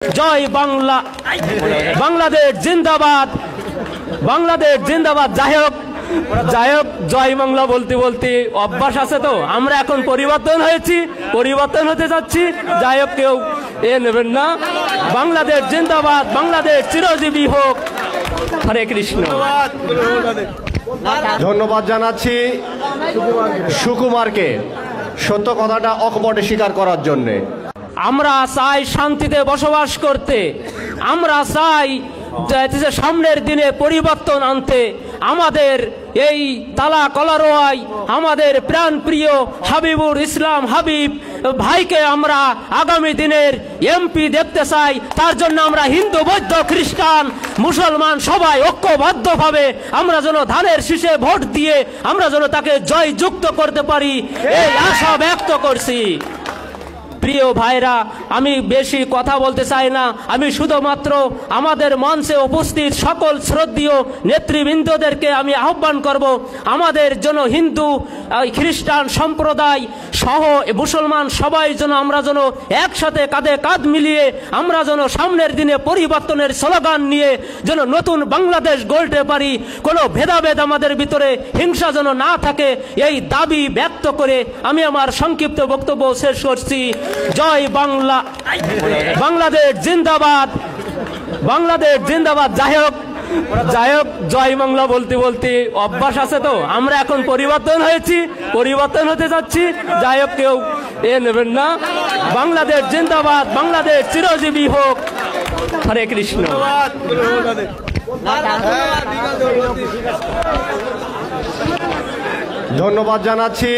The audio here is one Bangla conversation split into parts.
জয় বাংলা, বাংলাদেশ জিন্দাবাদ, বাংলাদেশ জিন্দাবাদ। যাই হোক জয় বাংলা বলতে বলতে অভ্যাস আছে, তো আমরা এখন পরিবর্তন হয়েছি, পরিবর্তন হতে যাচ্ছি। যাই হোক, কেউ এ নেবেন না। বাংলাদেশ জিন্দাবাদ, বাংলাদেশ চিরজীবী হোক। হরে কৃষ্ণ। ধন্যবাদ জানাচ্ছি সুকুমারকে সত্য কথাটা অকপটে স্বীকার করার জন্যে। আমরা চাই শান্তিতে বসবাস করতে, আমরা চাই সামনের দিনে পরিবর্তন আনতে। আমাদের এই তালা কলারোয়ায় আমাদের প্রাণ প্রিয় হাবিবুর ইসলাম হাবিব ভাইকে আমরা আগামী দিনের এমপি দেখতে চাই। তার জন্য আমরা হিন্দু, বৌদ্ধ, খ্রিস্টান, মুসলমান সবাই ঐক্যবদ্ধভাবে আমরা যেন ধানের শীষে ভোট দিয়ে আমরা যেন তাকে জয়যুক্ত করতে পারি, এই আশা ব্যক্ত করছি। প্রিয় ভাইরা, আমি বেশি কথা বলতে চাই না। আমি শুধুমাত্র আমাদের মঞ্চে উপস্থিত সকল শ্রদ্ধেয় নেতৃবৃন্দদেরকে আমি আহ্বান করব, আমাদের জন্য হিন্দু, খ্রিস্টান সম্প্রদায় সহ মুসলমান সবাই যেন আমরা যেন একসাথে কাঁধে কাঁধ মিলিয়ে আমরা যেন সামনের দিনে পরিবর্তনের স্লোগান নিয়ে যেন নতুন বাংলাদেশ গড়তে পারি। কোনো ভেদাভেদ আমাদের ভিতরে, হিংসা যেন না থাকে, এই দাবি ব্যক্ত করে আমি আমার সংক্ষিপ্ত বক্তব্য শেষ করছি। জয় বাংলা, বাংলাদেশ জিন্দাবাদ, বাংলাদেশ জিন্দাবাদ। যাই হোক জয় বাংলা বলতে বলতে অভ্যাস আছে, তো আমরা এখন পরিবর্তন হয়েছি, পরিবর্তন হতে যাচ্ছি। যাই হোক, কেউ এ নেবেন না। বাংলাদেশ জিন্দাবাদ, বাংলাদেশ চিরজীবী হোক। হরে কৃষ্ণ। ধন্যবাদ জানাচ্ছি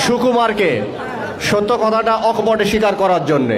সুকুমারকে সত্য কথাটা অকপটে স্বীকার করার জন্যে।